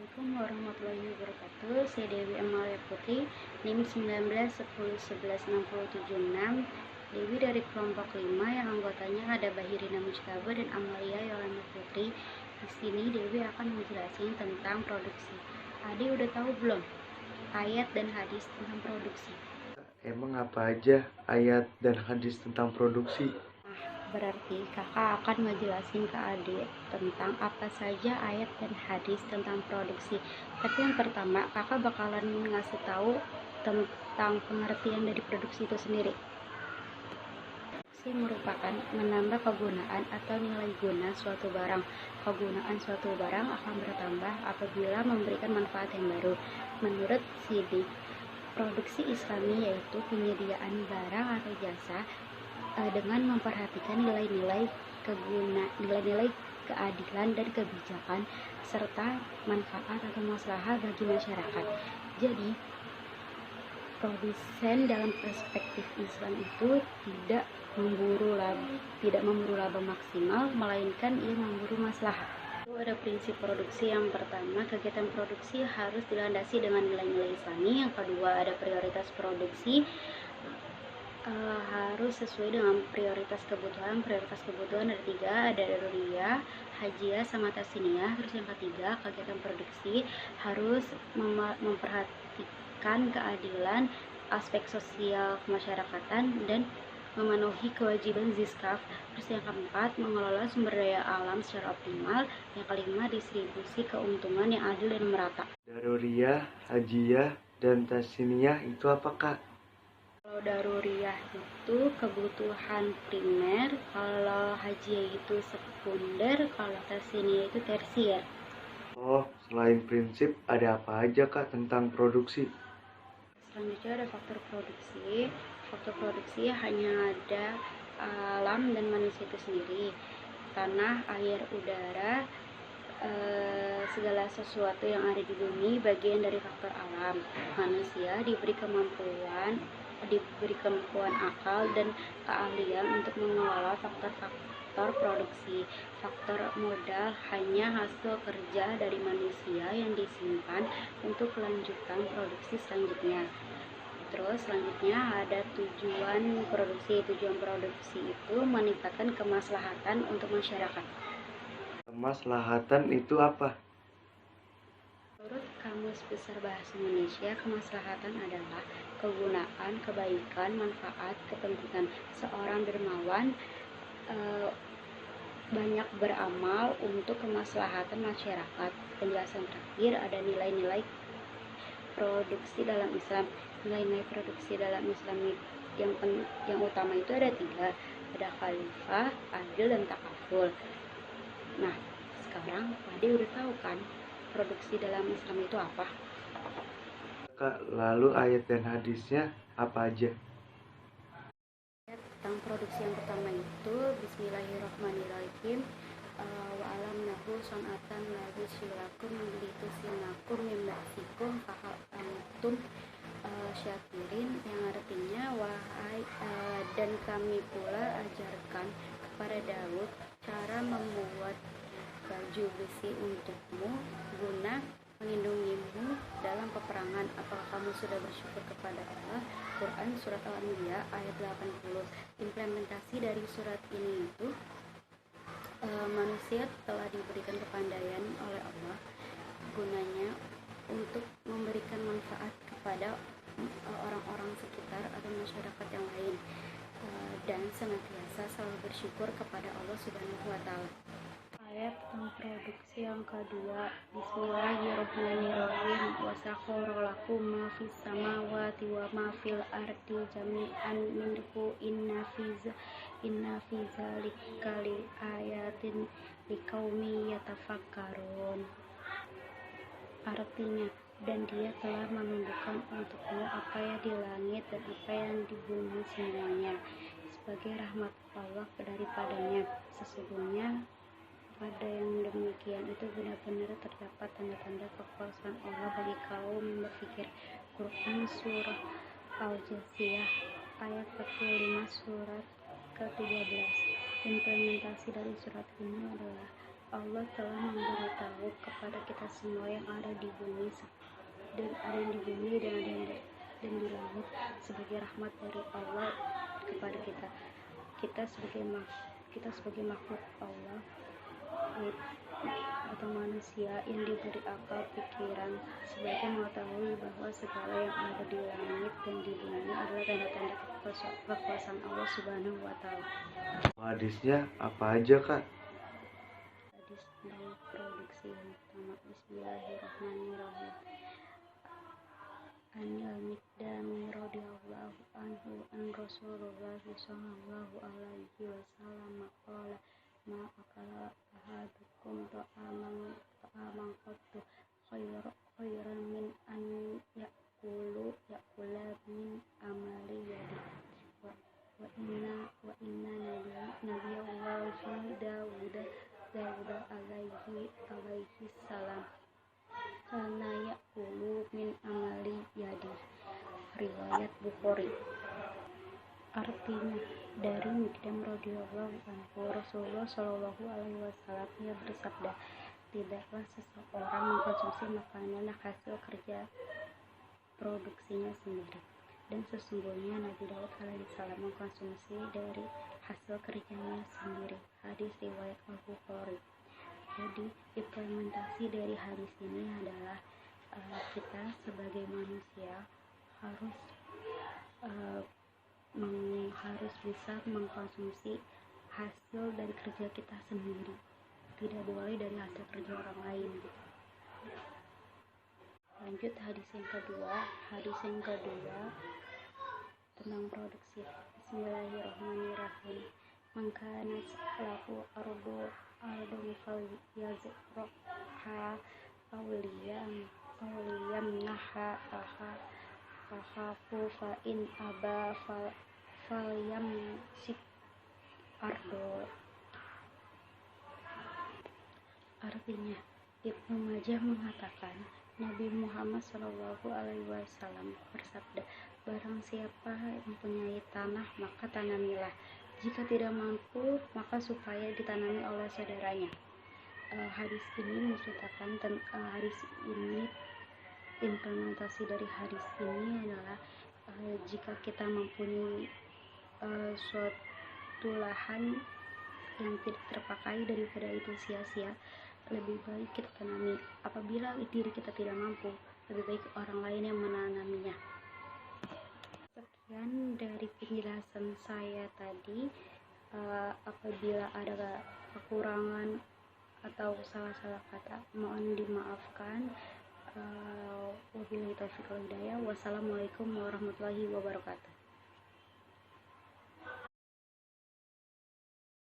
Assalamualaikum warahmatullahi wabarakatuh. Saya Dewi Amalia Putri, NIM 1910116076. Dewi dari kelompok 5 yang anggotanya ada Bahirina Mujtaba dan Amalia Yolanda Putri. Di sini Dewi akan menjelaskan tentang produksi. Ade udah tahu belum ayat dan hadis tentang produksi? Emang apa aja ayat dan hadis tentang produksi? Berarti kakak akan ngejelasin ke adik tentang apa saja ayat dan hadis tentang produksi. Tapi yang pertama kakak bakalan ngasih tahu tentang pengertian dari produksi itu sendiri. Produksi merupakan menambah kegunaan atau nilai guna suatu barang. Kegunaan suatu barang akan bertambah apabila memberikan manfaat yang baru. Menurut Sidik, produksi Islami yaitu penyediaan barang atau jasa dengan memperhatikan nilai-nilai keadilan dan kebijakan serta manfaat atau maslahat bagi masyarakat. Jadi, produsen dalam perspektif Islam itu tidak memburu laba maksimal, melainkan ia memburu maslahat. Ada prinsip produksi. Yang pertama, kegiatan produksi harus dilandasi dengan nilai-nilai Islami. Yang kedua, ada prioritas produksi harus sesuai dengan prioritas kebutuhan. Prioritas kebutuhan ada 3, ada daruriyah, hajiyah, sama tasniyah. Terus yang ketiga, kegiatan produksi harus memperhatikan keadilan, aspek sosial kemasyarakatan, dan memenuhi kewajiban ziskaf. Terus yang keempat, mengelola sumber daya alam secara optimal. Yang kelima, distribusi keuntungan yang adil dan merata. Daruriyah, hajiyah, dan tasniyah itu apa, Kak? Kalau daruriyah itu kebutuhan primer, kalau hajiyah itu sekunder, kalau tasniyah itu tersier. Oh, selain prinsip ada apa aja, Kak, tentang produksi? Selanjutnya ada faktor produksi. Faktor produksi hanya ada alam dan manusia itu sendiri. Tanah, air, udara, segala sesuatu yang ada di bumi bagian dari faktor alam. Manusia diberi kemampuan akal dan keahlian untuk mengelola faktor produksi. Faktor modal hanya hasil kerja dari manusia yang disimpan untuk kelanjutan produksi selanjutnya. Terus selanjutnya ada tujuan produksi. Tujuan produksi itu meningkatkan kemaslahatan untuk masyarakat. Kemaslahatan itu apa? Menurut Kamus Besar Bahasa Indonesia, kemaslahatan adalah kegunaan, kebaikan, manfaat, kepentingan. Seorang dermawan banyak beramal untuk kemaslahatan masyarakat. Penjelasan terakhir ada nilai-nilai produksi dalam Islam. Nilai-nilai produksi dalam Islam yang utama itu ada 3, ada khalifah, adil, dan takaful. Nah, sekarang Ade udah tahu kan produksi dalam Islam itu apa? Kak, lalu ayat dan hadisnya apa aja? Tentang produksi yang pertama itu Bismillahirrahmanirrahim. Wa alam nahu sonatan lagu silakum memiliku sinakum mimbasikum fahal antum syakirin, yang artinya wahai dan kami pula ajarkan kepada Daud cara membuat baju besi untukmu guna melindungimu dalam peperangan. Apakah kamu sudah bersyukur kepada Allah? Quran Surat Al-Anbiya ayat 80. Implementasi dari surat ini itu manusia telah diberikan kepandaian oleh Allah gunanya untuk memberikan manfaat kepada orang-orang sekitar atau masyarakat yang lain, dan senantiasa selalu bersyukur kepada Allah Subhanahu wa Ta'ala. Ayat tentang produksi yang kedua, Bismillahirrahmanirrahim. Wa sakhkhara lakum ma fis samawati wa ma fil ardi jami'an minhu inna fi dzalika ayatin liqaumin yatafakkarun. Artinya, dan Dia telah menundukkan untukmu apa yang di langit dan apa yang di bumi semuanya sebagai rahmat Allah daripadanya. Sesungguhnya pada yang demikian itu benar-benar terdapat tanda-tanda kekuasaan Allah bagi kaum yang berpikir. Quran Surah Al-Jasiyah ayat 45 surat ke-13. Implementasi dari surat ini adalah Allah telah memberitahu kepada kita semua yang ada di bumi dan ada di bumi dan di langit sebagai rahmat dari Allah kepada kita. Kita sebagai makhluk Allah atau manusia yang diberi akal pikiran sebaiknya mengetahui bahwa segala yang ada di langit dan di bumi adalah tanda-tanda kekuasaan Allah Subhanahu wa Ta'ala. Hadisnya apa aja, Kak? Hadis tentang produksi yang pertama, Bismillahirrahmanirrahim. Anil Mikdami radhiyallahu anhu an Rasulullah sallallahu alaihi wasallam qala ma akala ahadukum ta'aman qattu khairan min an yakula min amali yadi wa inna nabiyallahi Dawud alaihi salam kana yakulu min amali yadi. Riwayat Bukhari. Artinya, dari Mikdam radhiyallahu anhu, Rasulullah shallallahu alaihi wasallam ia bersabda, tidaklah seseorang mengkonsumsi makanan hasil kerja produksinya sendiri, dan sesungguhnya Nabi Daud alaihissalam mengkonsumsi dari hasil kerjanya sendiri. Hadis riwayat Al-Bukhari. Jadi implementasi dari hadis ini adalah kita sebagai manusia harus bisa mengkonsumsi hasil dari kerja kita sendiri, tidak boleh dari hasil kerja orang lain. Lanjut hadis yang kedua tentang produksi. Bismillahirrahmanirrahim. Mangkana lahu ardu fal yazroha awliyam naha fahafu fa in aba falyam sik ardo. Artinya, Ibnu Majah mengatakan Nabi Muhammad Shallallahu Alaihi Wasallam bersabda, barang siapa mempunyai tanah maka tanamilah, jika tidak mampu maka supaya ditanami oleh saudaranya. Hadis ini menceritakan implementasi dari hadis ini adalah jika kita mempunyai suatu lahan yang tidak terpakai daripada itu sia-sia, lebih baik kita tanami. Apabila diri kita tidak mampu, lebih baik orang lain yang menanaminya. Sekian dari penjelasan saya tadi. Apabila ada kekurangan atau salah-salah kata, mohon dimaafkan. Wabillahi taufiq wal hidayah. Wassalamualaikum warahmatullahi wabarakatuh.